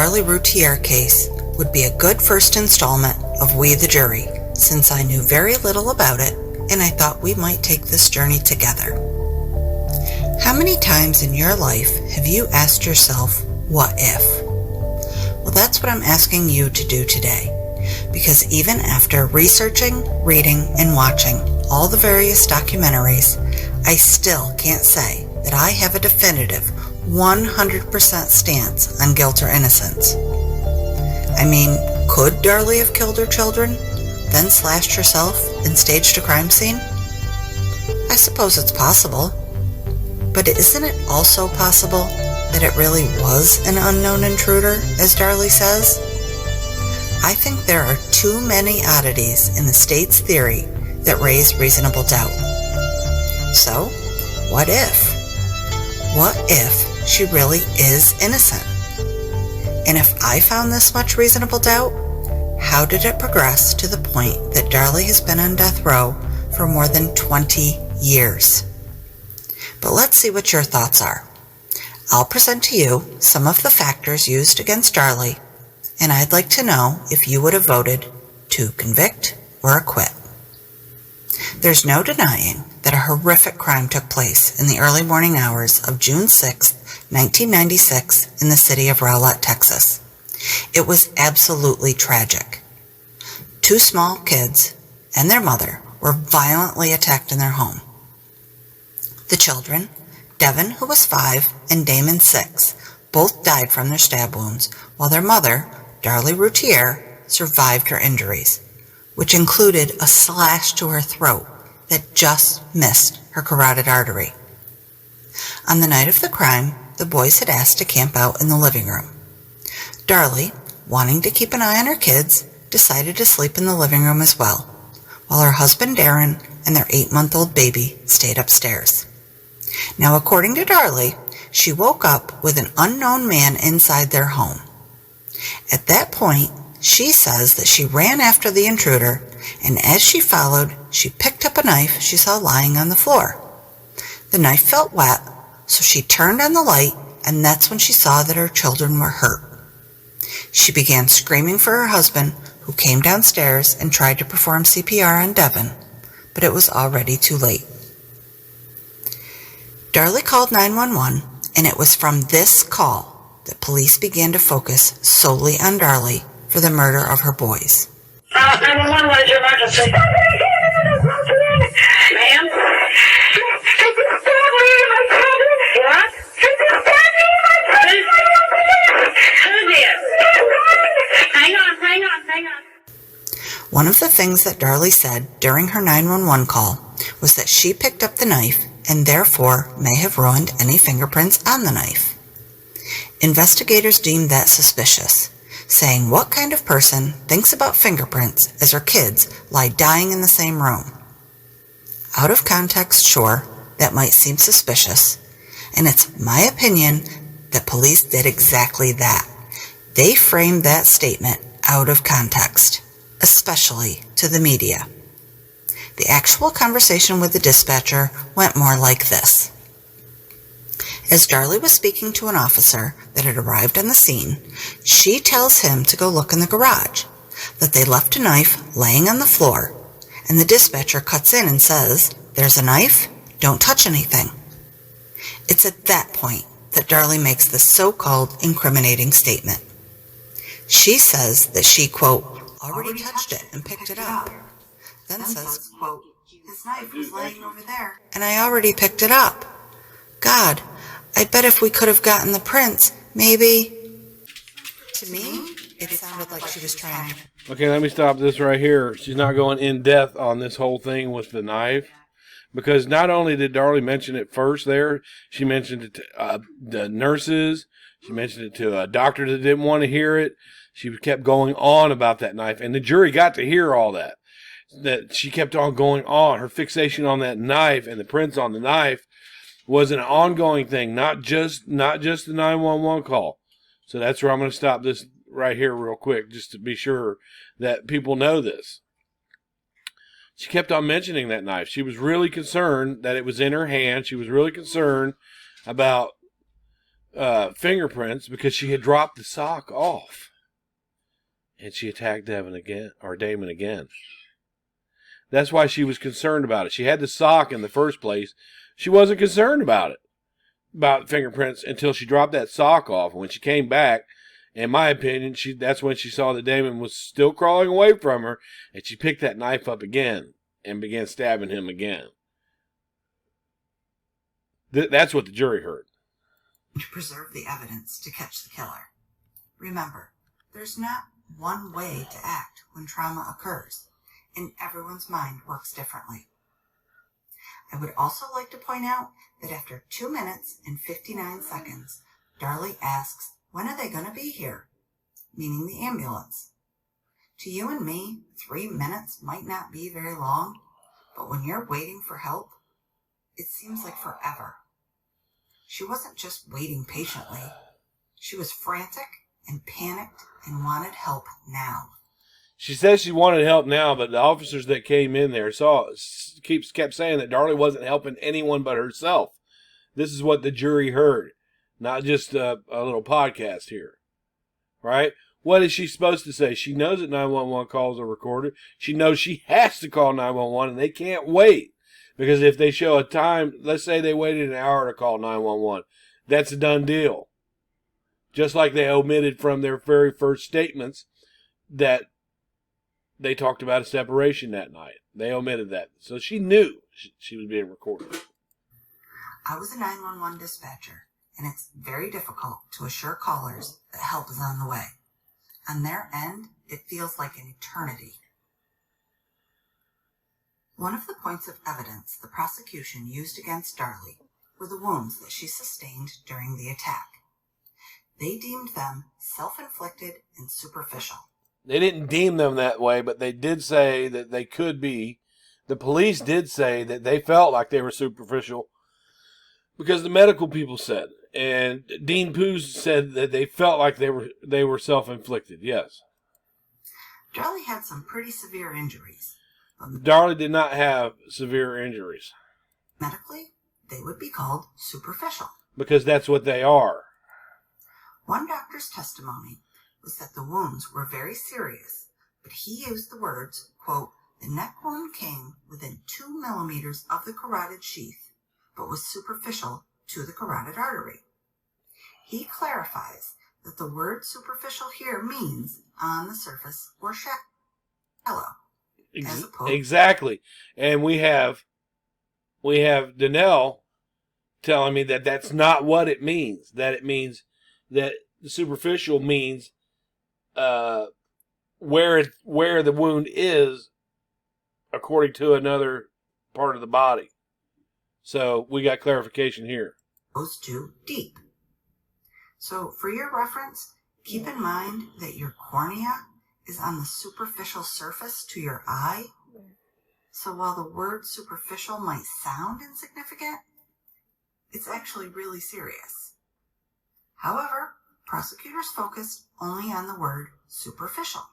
Darlie Routier case would be a good first installment of We the Jury, since I knew very little about it and I thought we might take this journey together. How many times in your life have you asked yourself, what if? Well, that's what I'm asking you to do today, because even after researching, reading, and watching all the various documentaries, I still can't say that I have a definitive 100% stance on guilt or innocence. I mean, could Darlie have killed her children, then slashed herself and staged a crime scene? I suppose it's possible. But isn't it also possible that it really was an unknown intruder, as Darlie says? I think there are too many oddities in the state's theory that raise reasonable doubt. So, what if? What if she really is innocent? And if I found this much reasonable doubt, how did it progress to the point that Darlie has been on death row for more than 20 years? But let's see what your thoughts are. I'll present to you some of the factors used against Darlie, and I'd like to know if you would have voted to convict or acquit. There's no denying that a horrific crime took place in the early morning hours of June 6, 1996 in the city of Rowlett, Texas. It was absolutely tragic. Two small kids and their mother were violently attacked in their home. The children, Devin, who was 5, and Damon, 6, both died from their stab wounds, while their mother, Darlie Routier, survived her injuries, which included a slash to her throat that just missed her carotid artery. On the night of the crime, the boys had asked to camp out in the living room. Darlie, wanting to keep an eye on her kids, decided to sleep in the living room as well, while her husband Darren and their 8-month-old baby stayed upstairs. Now, according to Darlie, she woke up with an unknown man inside their home. At that point, she says that she ran after the intruder, and as she followed, she picked up a knife she saw lying on the floor. The knife felt wet, so she turned on the light, and that's when she saw that her children were hurt. She began screaming for her husband, who came downstairs and tried to perform CPR on Devin, but it was already too late. Darlie called 911, and it was from this call that police began to focus solely on Darlie for the murder of her boys. 911, what is your emergency? Ma'am? What? Who did? Hang on. One of the things that Darlie said during her 911 call was that she picked up the knife and therefore may have ruined any fingerprints on the knife. Investigators deemed that suspicious, saying what kind of person thinks about fingerprints as her kids lie dying in the same room? Out of context, sure, that might seem suspicious, and it's my opinion that police did exactly that. They framed that statement out of context, especially to the media. The actual conversation with the dispatcher went more like this. As Darlie was speaking to an officer that had arrived on the scene, she tells him to go look in the garage, that they left a knife laying on the floor, and the dispatcher cuts in and says, "There's a knife, don't touch anything." It's at that point that Darlie makes the so-called incriminating statement. She says that she, quote, already touched it and picked it up. Then says, quote, "His knife was laying over there, and I already picked it up. God, I bet if we could have gotten the prints, maybe..." To me, it sounded like she was trying. Okay, let me stop this right here. She's not going in depth on this whole thing with the knife, because not only did Darlie mention it first there, she mentioned it to the nurses. She mentioned it to a doctor that didn't want to hear it. She kept going on about that knife, and the jury got to hear all that. That she kept on going on. Her fixation on that knife and the prints on the knife was an ongoing thing, not just the 911 call. So that's where I'm going to stop this right here real quick, just to be sure that people know this. She kept on mentioning that knife. She was really concerned that it was in her hand. She was really concerned about fingerprints because she had dropped the sock off. And she attacked Damon again. That's why she was concerned about it. She had the sock in the first place. She wasn't concerned about fingerprints, until she dropped that sock off. And when she came back, in my opinion, that's when she saw that Damon was still crawling away from her, and she picked that knife up again and began stabbing him again. That's what the jury heard. To preserve the evidence to catch the killer. Remember, there's not one way to act when trauma occurs, and everyone's mind works differently. I would also like to point out that after 2 minutes and 59 seconds, Darlie asks, "When are they going to be here?" Meaning the ambulance. To you and me, 3 minutes might not be very long, but when you're waiting for help, it seems like forever. She wasn't just waiting patiently. She was frantic and panicked and wanted help now. She says she wanted help now, but the officers that came in there kept saying that Darlie wasn't helping anyone but herself. This is what the jury heard, not just a little podcast here, right? What is she supposed to say? She knows that 911 calls are recorded. She knows she has to call 911, and they can't wait. Because if they show a time, let's say they waited an hour to call 911, that's a done deal. Just like they omitted from their very first statements that they talked about a separation that night. They omitted that. So she knew she was being recorded. I was a 911 dispatcher, and it's very difficult to assure callers that help is on the way. On their end, it feels like an eternity. One of the points of evidence the prosecution used against Darlie were the wounds that she sustained during the attack. They deemed them self-inflicted and superficial. They didn't deem them that way, but they did say that they could be. The police did say that they felt like they were superficial because the medical people said, and Dean Poos said that they felt like they were self-inflicted. Yes. Darlie had some pretty severe injuries. Darlie did not have severe injuries. Medically, they would be called superficial. Because that's what they are. One doctor's testimony was that the wounds were very serious, but he used the words, quote, "The neck wound came within 2 millimeters of the carotid sheath, but was superficial to the carotid artery." He clarifies that the word superficial here means on the surface or shallow. Exactly. And we have Danelle telling me that that's not what it means. That it means that the superficial means where the wound is according to another part of the body. So we got clarification here. Goes too deep. So for your reference, keep in mind that your cornea is on the superficial surface to your eye. So while the word superficial might sound insignificant, it's actually really serious. However, prosecutors focused only on the word superficial.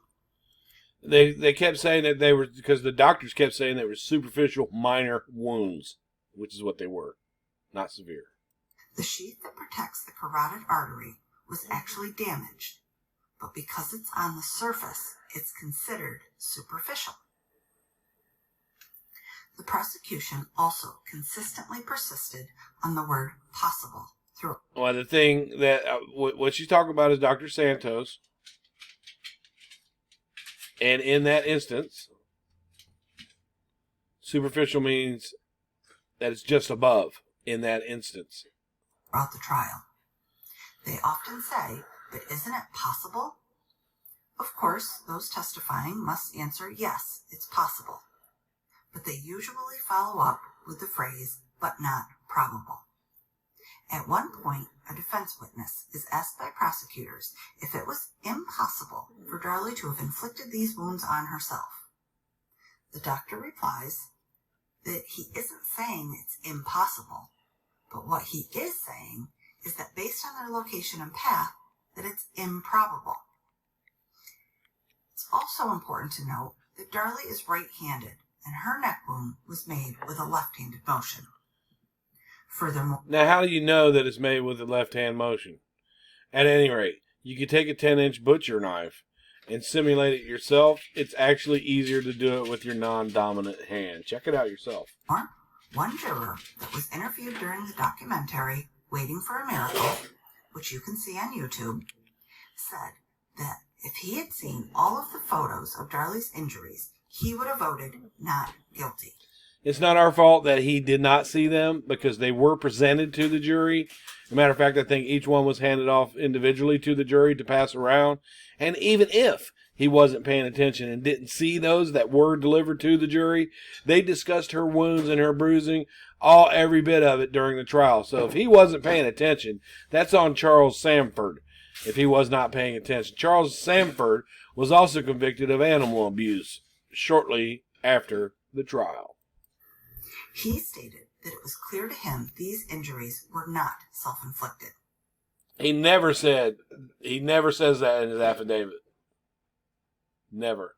They kept saying that they were, because the doctors kept saying they were superficial minor wounds, which is what they were, not severe. The sheath that protects the carotid artery was actually damaged, but because it's on the surface, it's considered superficial. The prosecution also consistently persisted on the word possible through. Well, the thing that what she's talking about is Dr. Santos, and in that instance, superficial means that it's just above. In that instance, throughout the trial, they often say, "But isn't it possible?" Of course, those testifying must answer, "Yes, it's possible." But they usually follow up with the phrase, "but not probable." At one point, a defense witness is asked by prosecutors if it was impossible for Darlie to have inflicted these wounds on herself. The doctor replies that he isn't saying it's impossible, but what he is saying is that based on their location and path, that it's improbable. It's also important to note that Darlie is right-handed, and her neck wound was made with a left-handed motion. Furthermore, Now, how do you know that it's made with the left-hand motion? At any rate, you could take a 10-inch butcher knife and simulate it yourself. It's actually easier to do it with your non-dominant hand. Check it out yourself. one juror that was interviewed during the documentary Waiting for a Miracle, which you can see on YouTube, said that if he had seen all of the photos of Darlie's injuries, he would have voted not guilty. It's not our fault that he did not see them because they were presented to the jury. As a matter of fact, I think each one was handed off individually to the jury to pass around. And even if he wasn't paying attention and didn't see those that were delivered to the jury, they discussed her wounds and her bruising, every bit of it during the trial. So if he wasn't paying attention, that's on Charles Sanford if he was not paying attention. Charles Sanford was also convicted of animal abuse shortly after the trial. He stated that it was clear to him these injuries were not self-inflicted. He never says that in his affidavit. Never.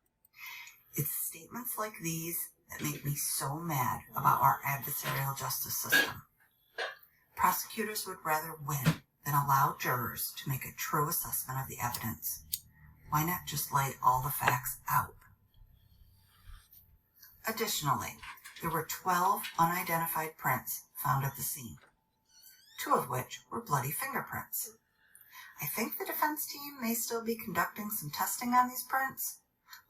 It's statements like these that make me so mad about our adversarial justice system. Prosecutors would rather win than allow jurors to make a true assessment of the evidence. Why not just lay all the facts out? Additionally, there were 12 unidentified prints found at the scene, 2 of which were bloody fingerprints. I think the defense team may still be conducting some testing on these prints,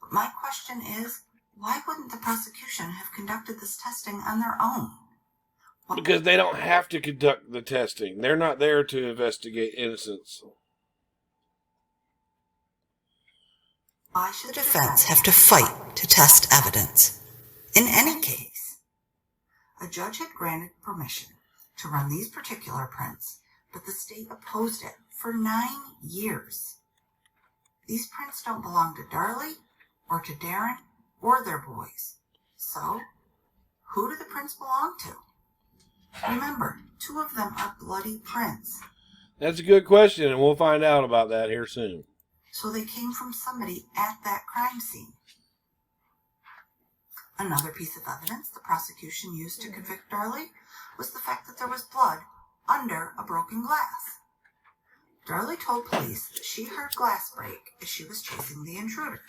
but my question is, why wouldn't the prosecution have conducted this testing on their own? Because they don't have to conduct the testing. They're not there to investigate innocence. Why should the defense have to fight to test evidence? In any case, a judge had granted permission to run these particular prints, but the state opposed it for 9 years. These prints don't belong to Darlie or to Darren or their boys. So, who do the prints belong to? Remember, 2 of them are bloody prints. That's a good question, and we'll find out about that here soon. So they came from somebody at that crime scene. Another piece of evidence the prosecution used to convict Darlie was the fact that there was blood under a broken glass. Darlie told police that she heard glass break as she was chasing the intruder.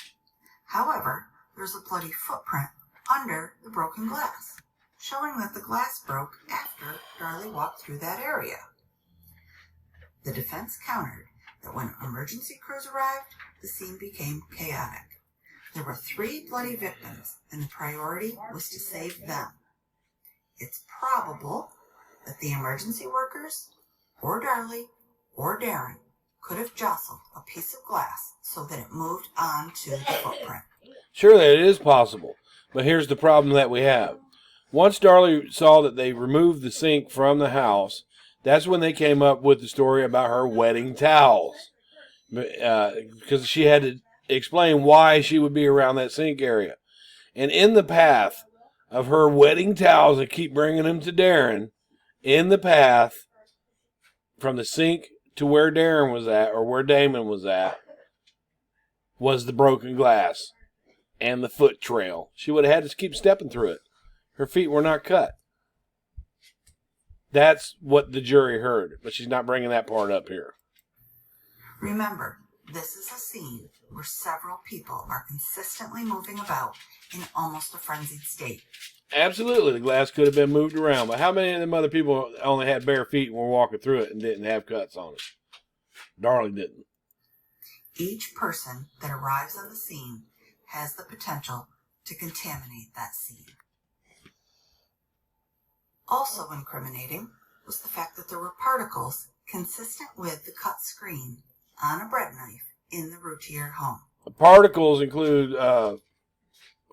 However, there's a bloody footprint under the broken glass, showing that the glass broke after Darlie walked through that area. The defense countered that when emergency crews arrived, the scene became chaotic. There were 3 bloody victims, and the priority was to save them. It's probable that the emergency workers, or Darlie, or Darren, could have jostled a piece of glass so that it moved on to the footprint. Surely it is possible, but here's the problem that we have. Once Darlie saw that they removed the sink from the house, that's when they came up with the story about her wedding towels. Because she had to explain why she would be around that sink area. And in the path of her wedding towels that keep bringing them to Darren, in the path from the sink to where Darren was at, or where Damon was at, was the broken glass and the foot trail. She would have had to keep stepping through it. Her feet were not cut. That's what the jury heard, but she's not bringing that part up here. Remember, this is a scene where several people are consistently moving about in almost a frenzied state. Absolutely, the glass could have been moved around, but how many of them other people only had bare feet and were walking through it and didn't have cuts on it? Darlie didn't. Each person that arrives on the scene has the potential to contaminate that scene. Also incriminating was the fact that there were particles consistent with the cut screen on a bread knife in the Routier home. The particles include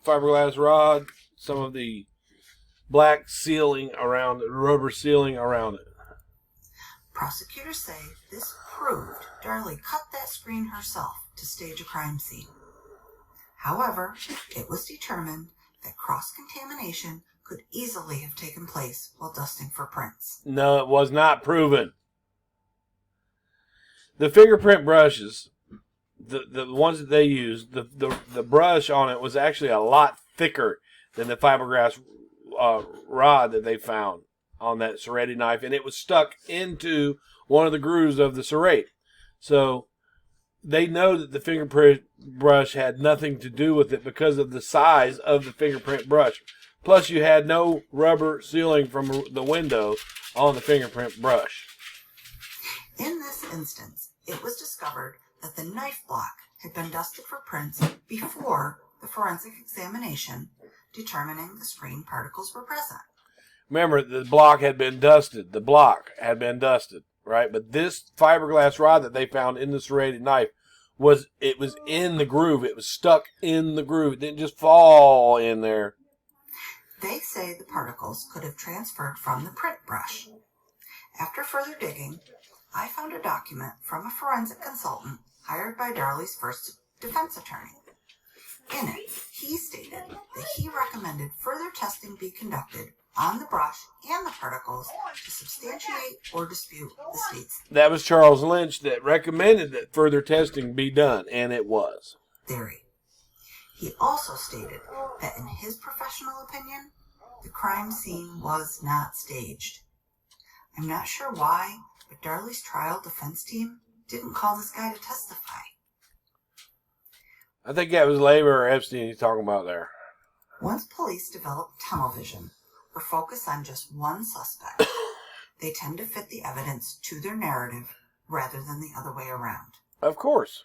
fiberglass rod, some of the black sealing around it, rubber sealing around it. Prosecutors say this proved Darlie cut that screen herself to stage a crime scene. However, it was determined that cross-contamination could easily have taken place while dusting for prints. No, it was not proven. The fingerprint brushes, the ones that they used, the brush on it was actually a lot thicker than the fiberglass rod that they found. on that serrated knife, and it was stuck into one of the grooves of the serrate. So they know that the fingerprint brush had nothing to do with it because of the size of the fingerprint brush. Plus, you had no rubber sealing from the window on the fingerprint brush. In this instance, it was discovered that the knife block had been dusted for prints before the forensic examination, determining the screen particles were present. Remember, the block had been dusted. The block had been dusted, right? But this fiberglass rod that they found in the serrated knife was in the groove. It was stuck in the groove. It didn't just fall in there. They say the particles could have transferred from the print brush. After further digging, I found a document from a forensic consultant hired by Darlie's first defense attorney. In it, he stated that he recommended further testing be conducted on the brush and the particles to substantiate or dispute the state's That was Charles Lynch that recommended that further testing be done, and it was. theory. He also stated that in his professional opinion, the crime scene was not staged. I'm not sure why, but Darlie's trial defense team didn't call this guy to testify. I think that was Labor or Epstein he's talking about there. Once police develop tunnel vision or focus on just one suspect, they tend to fit the evidence to their narrative rather than the other way around. Of course.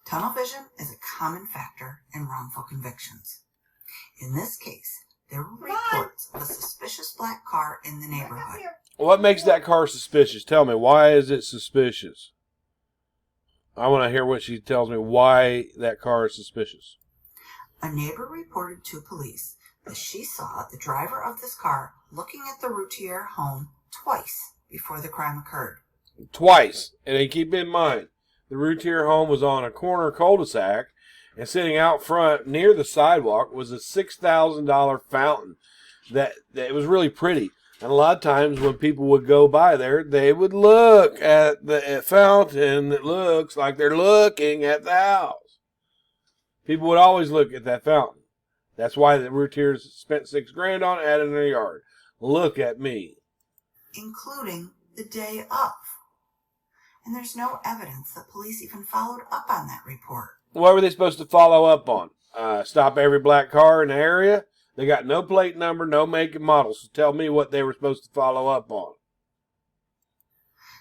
Tunnel vision is a common factor in wrongful convictions. In this case, there were reports of a suspicious black car in the neighborhood. What makes that car suspicious? Tell me, why is it suspicious? I want to hear what she tells me why that car is suspicious. A neighbor reported to police that she saw the driver of this car looking at the Routier home twice before the crime occurred. Twice. And keep in mind, the Routier home was on a corner cul-de-sac, and sitting out front near the sidewalk was a $6,000 fountain that it was really pretty. And a lot of times when people would go by there, they would look at the fountain that looks like they're looking at the house. People would always look at that fountain. That's why the Routiers spent $6,000 on it, added in their yard. Look at me. Including the day of. And there's no evidence that police even followed up on that report. What were they supposed to follow up on? Stop every black car in the area? They got no plate number, no make and model. So tell me what they were supposed to follow up on.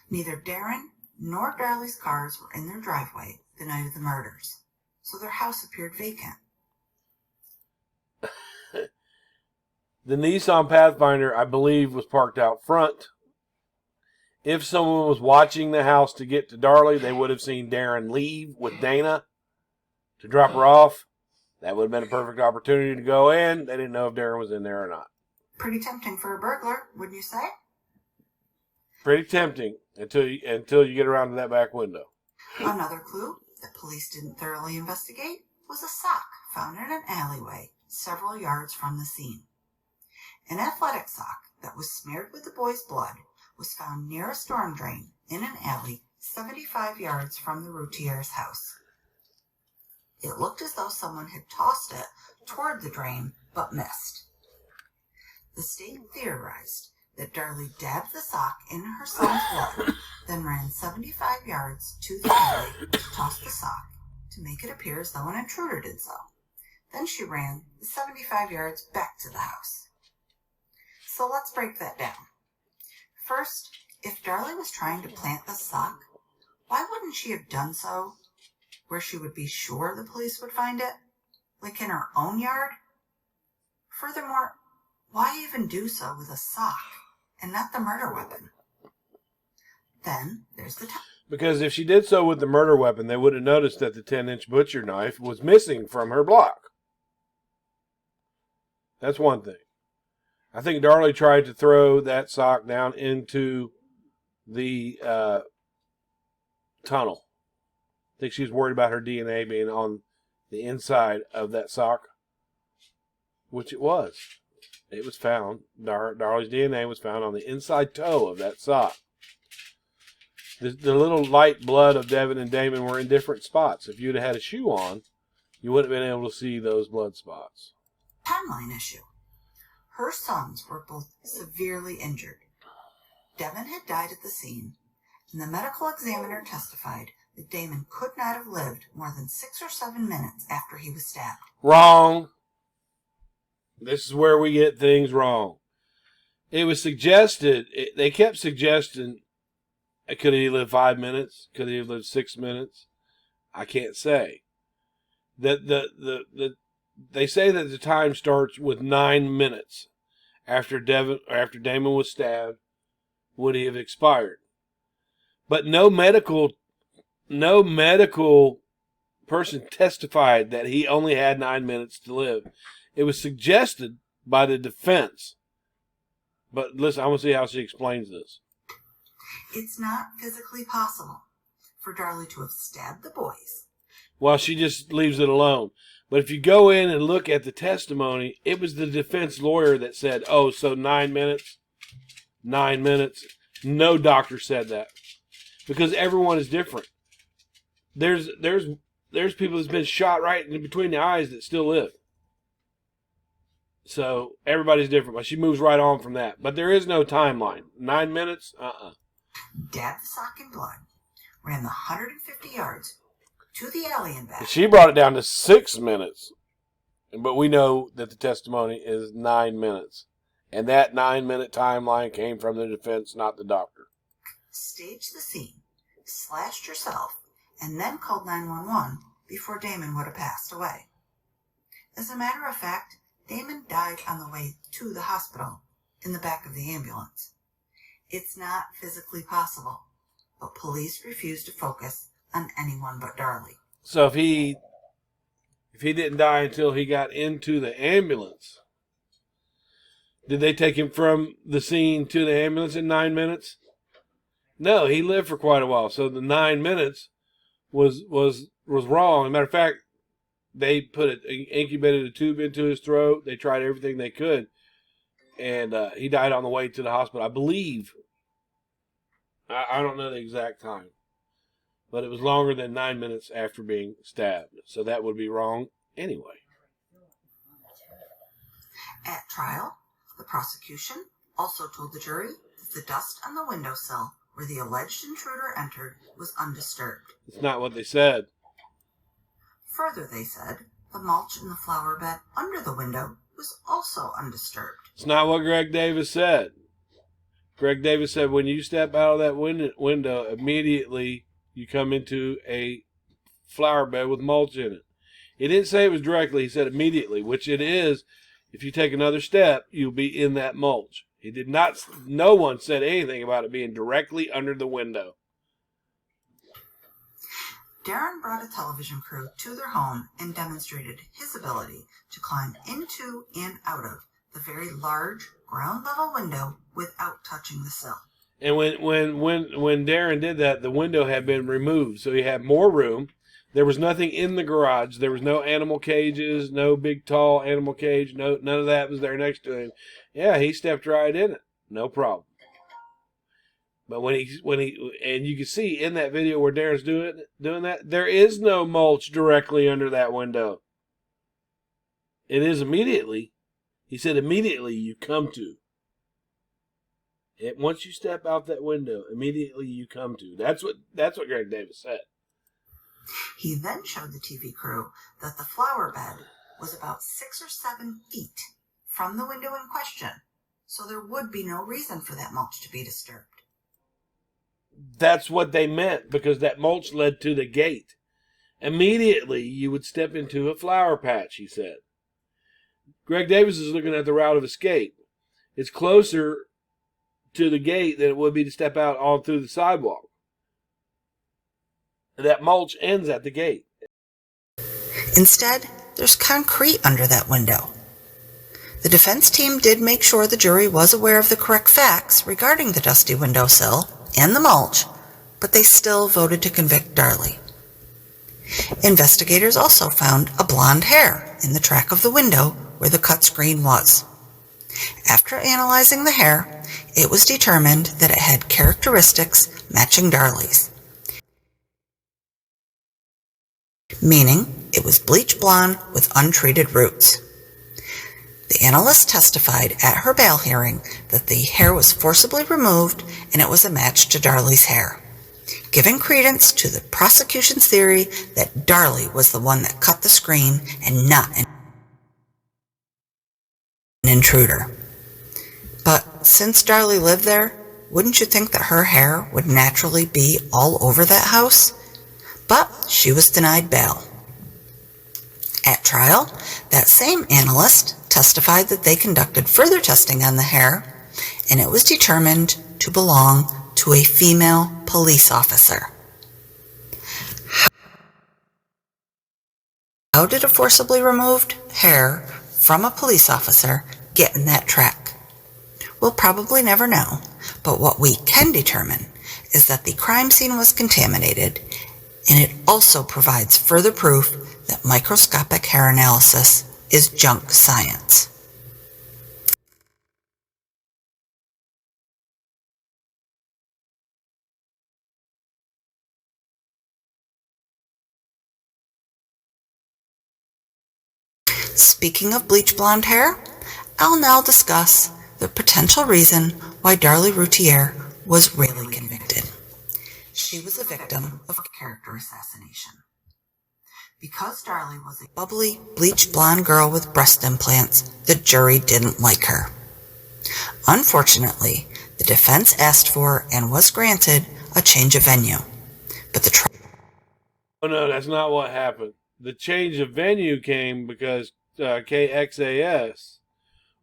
Neither Darren nor Darlie's cars were in their driveway the night of the murders, so their house appeared vacant. The Nissan Pathfinder, I believe, was parked out front. If someone was watching the house to get to Darlie, they would have seen Darren leave with Dana to drop her off. That would have been a perfect opportunity to go in. They didn't know if Darren was in there or not. Pretty tempting for a burglar, wouldn't you say? Pretty tempting until you get around to that back window. Another clue that police didn't thoroughly investigate was a sock found in an alleyway several yards from the scene. An athletic sock that was smeared with the boy's blood was found near a storm drain in an alley 75 yards from the Routier's house. It looked as though someone had tossed it toward the drain, but missed. The state theorized that Darlie dabbed the sock in her son's blood, then ran 75 yards to the alley, tossed the sock to make it appear as though an intruder did so. Then she ran the 75 yards back to the house. So let's break that down. First, if Darlie was trying to plant the sock, why wouldn't she have done so where she would be sure the police would find it? Like in her own yard? Furthermore, why even do so with a sock and not the murder weapon? Then there's the time. Because if she did so with the murder weapon, they would have noticed that the 10-inch butcher knife was missing from her block. That's one thing. I think Darlie tried to throw that sock down into the tunnel. I think she was worried about her DNA being on the inside of that sock, which it was. It was found. Darlie's DNA was found on the inside toe of that sock. The little light blood of Devin and Damon were in different spots. If you'd have had a shoe on, you wouldn't have been able to see those blood spots. Timeline issue. Her sons were both severely injured. Devin had died at the scene, and the medical examiner testified that Damon could not have lived more than 6 or 7 minutes after he was stabbed. Wrong. This is where we get things wrong. It was suggested, they kept suggesting, could he live 5 minutes? Could he have lived 6 minutes? I can't say. They say that the time starts with 9 minutes after Damon was stabbed. Would he have expired? But no medical person testified that he only had 9 minutes to live. It was suggested by the defense. But listen, I want to see how she explains this. It's not physically possible for Darlie to have stabbed the boys. Well, she just leaves it alone. But if you go in and look at the testimony, it was the defense lawyer that said, oh, so 9 minutes? 9 minutes? No doctor said that. Because everyone is different. There's people that's been shot right in between the eyes that still live. So everybody's different. But she moves right on from that. But there is no timeline. 9 minutes? Dabbed the sock in blood, ran the 150 yards to the alley and back. She brought it down to 6 minutes. But we know that the testimony is 9 minutes. And that 9-minute timeline came from the defense, not the doctor. Staged the scene, slashed herself, and then called 911 before Damon would have passed away. As a matter of fact, Damon died on the way to the hospital in the back of the ambulance. It's not physically possible, but police refuse to focus on anyone but Darlie. So if he didn't die until he got into the ambulance, did they take him from the scene to the ambulance in 9 minutes? No, he lived for quite a while. So the 9 minutes was wrong. As a matter of fact, they incubated a tube into his throat. They tried everything they could. And he died on the way to the hospital, I believe. I don't know the exact time. But it was longer than 9 minutes after being stabbed. So that would be wrong anyway. At trial, the prosecution also told the jury that the dust on the windowsill where the alleged intruder entered was undisturbed. It's not what they said. Further, they said, the mulch in the flower bed under the window was also undisturbed. It's not what Greg Davis said. Greg Davis said when you step out of that window, immediately you come into a flower bed with mulch in it. He didn't say it was directly. He said immediately, which it is. If you take another step, you'll be in that mulch. He did not. No one said anything about it being directly under the window. Darren brought a television crew to their home and demonstrated his ability to climb into and out of the very large ground-level window without touching the sill. And when Darren did that, the window had been removed, so he had more room. There was nothing in the garage. There was no animal cages, no big tall animal cage. None of that was there next to him. Yeah, he stepped right in it, no problem. But when he and you can see in that video where Darren's doing that, there is no mulch directly under that window. It is immediately. He said immediately you come to. Once you step out that window, immediately you come to. That's what Greg Davis said. He then showed the TV crew that the flower bed was about 6 or 7 feet from the window in question, so there would be no reason for that mulch to be disturbed. That's what they meant, because that mulch led to the gate. Immediately, you would step into a flower patch, he said. Greg Davis is looking at the route of escape. It's closer to the gate than it would be to step out all through the sidewalk. That mulch ends at the gate. Instead, there's concrete under that window. The defense team did make sure the jury was aware of the correct facts regarding the dusty windowsill and the mulch, but they still voted to convict Darlie. Investigators also found a blonde hair in the track of the window where the cut screen was. After analyzing the hair, it was determined that it had characteristics matching Darlie's, meaning it was bleach blonde with untreated roots. The analyst testified at her bail hearing that the hair was forcibly removed and it was a match to Darlie's hair, giving credence to the prosecution's theory that Darlie was the one that cut the screen and not an intruder. But since Darlie lived there, wouldn't you think that her hair would naturally be all over that house? But she was denied bail. At trial, that same analyst testified that they conducted further testing on the hair, and it was determined to belong to a female police officer. How did a forcibly removed hair from a police officer get in that track? We'll probably never know, but what we can determine is that the crime scene was contaminated, and it also provides further proof that microscopic hair analysis is junk science. Speaking of bleach blonde hair, I'll now discuss the potential reason why Darlie Routier was really convicted. She was a victim of character assassination. Because Darlie was a bubbly, bleach blonde girl with breast implants, the jury didn't like her. Unfortunately, the defense asked for and was granted a change of venue. But the trial... Oh, no, that's not what happened. The change of venue came because KXAS,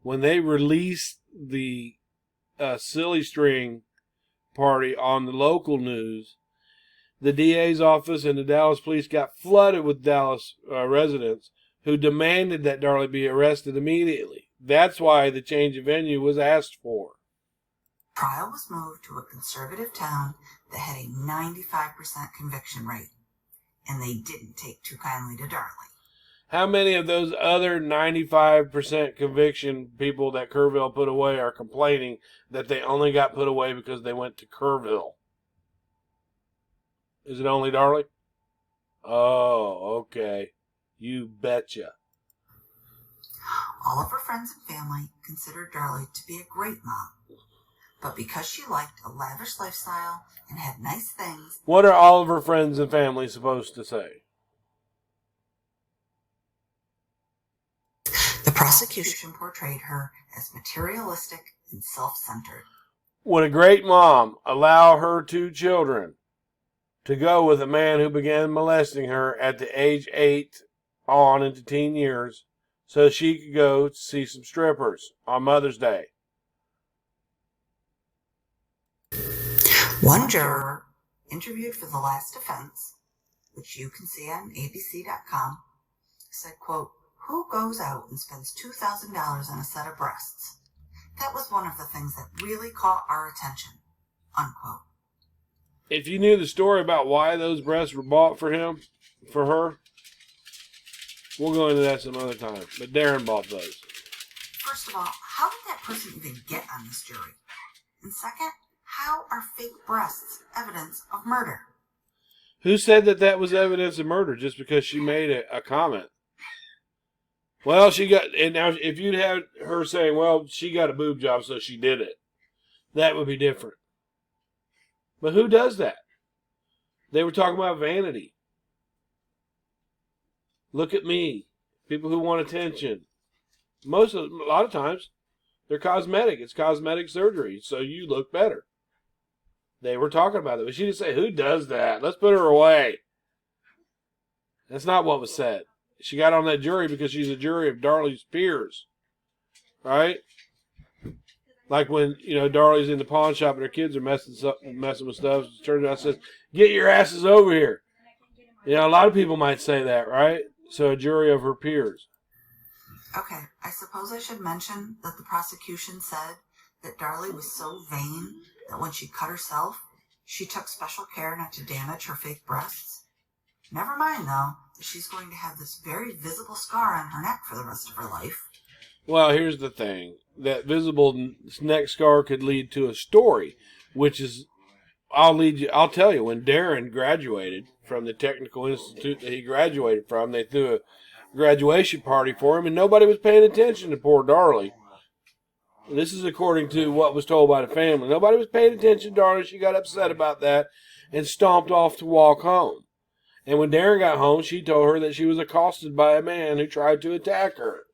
when they released the silly string party on the local news, the DA's office and the Dallas police got flooded with Dallas residents who demanded that Darlie be arrested immediately. That's why the change of venue was asked for. The trial was moved to a conservative town that had a 95% conviction rate, and they didn't take too kindly to Darlie. How many of those other 95% conviction people that Kerrville put away are complaining that they only got put away because they went to Kerrville? Is it only Darlie? Oh, okay. You betcha. All of her friends and family considered Darlie to be a great mom. But because she liked a lavish lifestyle and had nice things... What are all of her friends and family supposed to say? The prosecution portrayed her as materialistic and self-centered. Would a great mom allow her 2 children to go with a man who began molesting her at the age 8 on into teen years so she could go to see some strippers on Mother's Day? One juror interviewed for the last defense, which you can see on abc.com, said, quote, "Who goes out and spends $2,000 on a set of breasts? That was one of the things that really caught our attention," unquote. If you knew the story about why those breasts were bought for her, we'll go into that some other time. But Darren bought those. First of all, how did that person even get on this jury? And second, how are fake breasts evidence of murder? Who said that that was evidence of murder just because she made a comment? Well, she got, and now if you'd had her saying, well, she got a boob job, so she did it, that would be different. But who does that? They were talking about vanity. Look at me. People who want attention. A lot of times, they're cosmetic. It's cosmetic surgery, so you look better. They were talking about it, but she didn't say, who does that? Let's put her away. That's not what was said. She got on that jury because she's a jury of Darlie's peers. Right? Like when, Darlie's in the pawn shop and her kids are messing with stuff. She turns around and says, "Get your asses over here." A lot of people might say that, right? So a jury of her peers. Okay, I suppose I should mention that the prosecution said that Darlie was so vain that when she cut herself, she took special care not to damage her fake breasts. Never mind, though, that she's going to have this very visible scar on her neck for the rest of her life. Well, here's the thing. That visible neck scar could lead to a story, which is, I'll tell you, when Darren graduated from the technical institute that he graduated from, they threw a graduation party for him, and nobody was paying attention to poor Darlie. This is according to what was told by the family. Nobody was paying attention to Darlie. She got upset about that and stomped off to walk home. And when Darren got home, she told her that she was accosted by a man who tried to attack her.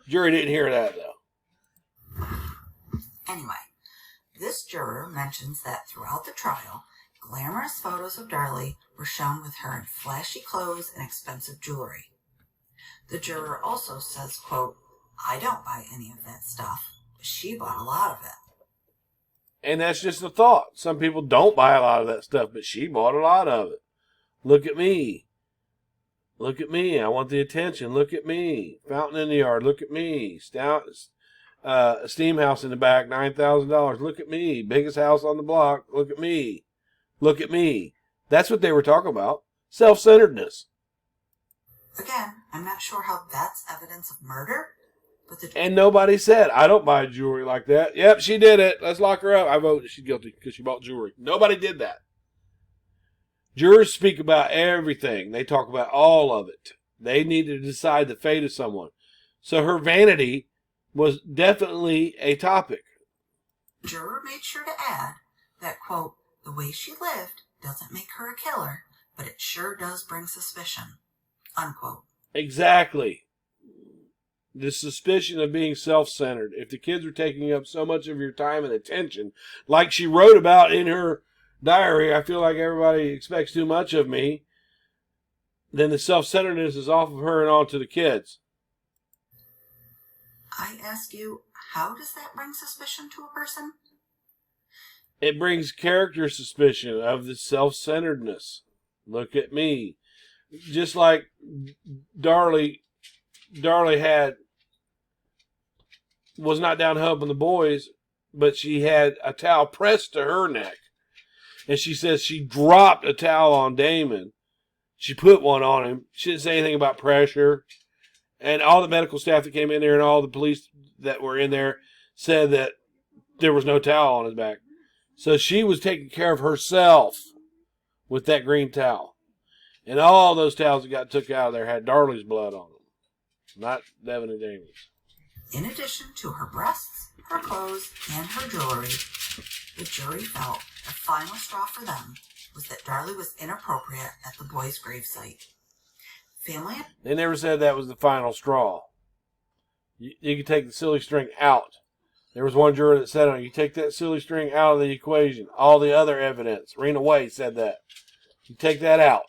Jury didn't hear that, though. Anyway, this juror mentions that throughout the trial, glamorous photos of Darlie were shown with her in flashy clothes and expensive jewelry. The juror also says, quote, "I don't buy any of that stuff, but she bought a lot of it." And that's just a thought. Some people don't buy a lot of that stuff, but she bought a lot of it. Look at me. Look at me. I want the attention. Look at me. Fountain in the yard. Look at me. Steam house in the back, $9,000. Look at me. Biggest house on the block. Look at me. Look at me. That's what they were talking about. Self-centeredness. Again, I'm not sure how that's evidence of murder. And nobody said, I don't buy jewelry like that. Yep, she did it. Let's lock her up. I vote that she's guilty because she bought jewelry. Nobody did that. Jurors speak about everything. They talk about all of it. They need to decide the fate of someone. So her vanity was definitely a topic. The juror made sure to add that, quote, "The way she lived doesn't make her a killer, but it sure does bring suspicion," unquote. Exactly. The suspicion of being self-centered. If the kids are taking up so much of your time and attention, like she wrote about in her diary, I feel like everybody expects too much of me, then the self-centeredness is off of her and onto the kids. I ask you, how does that bring suspicion to a person? It brings character suspicion of the self-centeredness. Look at me. Just like Darlie was not down helping the boys, but she had a towel pressed to her neck. And she says she dropped a towel on Damon. She put one on him. She didn't say anything about pressure. And all the medical staff that came in there and all the police that were in there said that there was no towel on his back. So she was taking care of herself with that green towel. And all those towels that got took out of there had Darlie's blood on them, not Devin and Damon's. In addition to her breasts, her clothes, and her jewelry, the jury felt the final straw for them was that Darlie was inappropriate at the boys' gravesite. They never said that was the final straw. You could take the silly string out. There was one juror that said, you take that silly string out of the equation. All the other evidence. Rena Way said that. You take that out.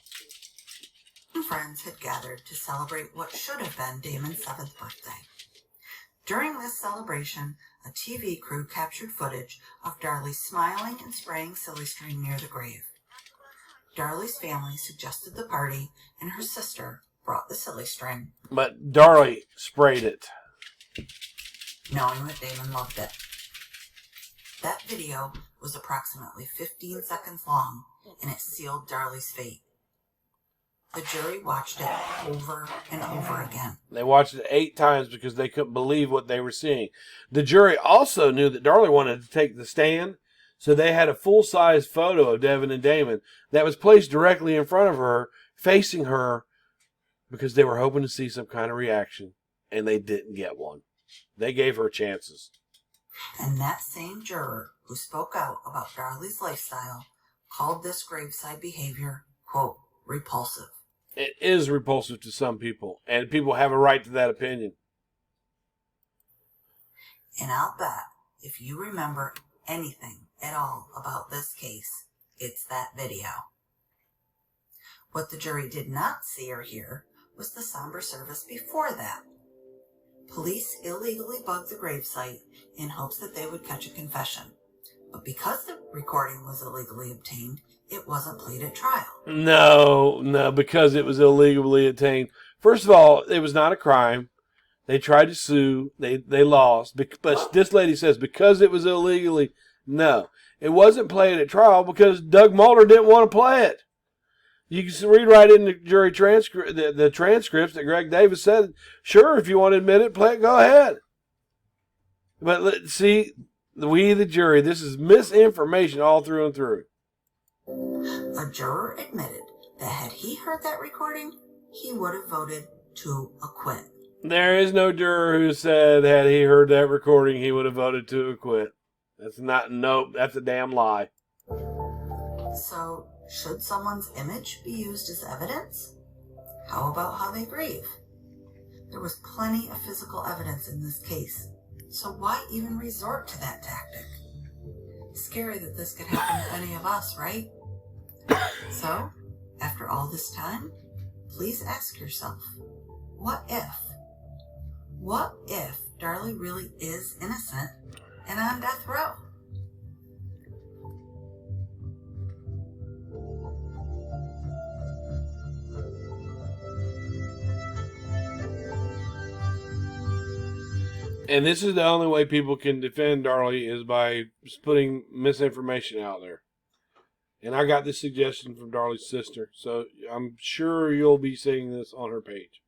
Friends had gathered to celebrate what should have been Damon's 7th birthday. During this celebration, a TV crew captured footage of Darlie smiling and spraying silly string near the grave. Darlie's family suggested the party, and her sister brought the silly string. But Darlie sprayed it, knowing that Damon loved it. That video was approximately 15 seconds long, and it sealed Darlie's fate. The jury watched it over and over again. They watched it 8 times because they couldn't believe what they were seeing. The jury also knew that Darlie wanted to take the stand, so they had a full-size photo of Devin and Damon that was placed directly in front of her, facing her, because they were hoping to see some kind of reaction, and they didn't get one. They gave her chances. And that same juror who spoke out about Darlie's lifestyle called this graveside behavior, quote, repulsive. It is repulsive to some people, and people have a right to that opinion. And I'll bet if you remember anything at all about this case, it's that video. What the jury did not see or hear was the somber service before that. Police illegally bugged the gravesite in hopes that they would catch a confession. But because the recording was illegally obtained, it wasn't played at trial. No, because it was illegally obtained. First of all, it was not a crime. They tried to sue. They lost. But this lady says because it was illegally, no. It wasn't played at trial because Doug Mulder didn't want to play it. You can read right in the jury transcript, the transcripts that Greg Davis said, sure, if you want to admit it, play it, go ahead. But see, we, the jury, this is misinformation all through and through. A juror admitted that had he heard that recording, he would have voted to acquit. There is no juror who said had he heard that recording, he would have voted to acquit. That's a damn lie. So, should someone's image be used as evidence? How about how they grieve? There was plenty of physical evidence in this case, so why even resort to that tactic? Scary that this could happen to any of us, right? So, after all this time, please ask yourself, what if? What if Darlie really is innocent and on death row? And this is the only way people can defend Darlie is by putting misinformation out there. And I got this suggestion from Darlie's sister, so I'm sure you'll be seeing this on her page.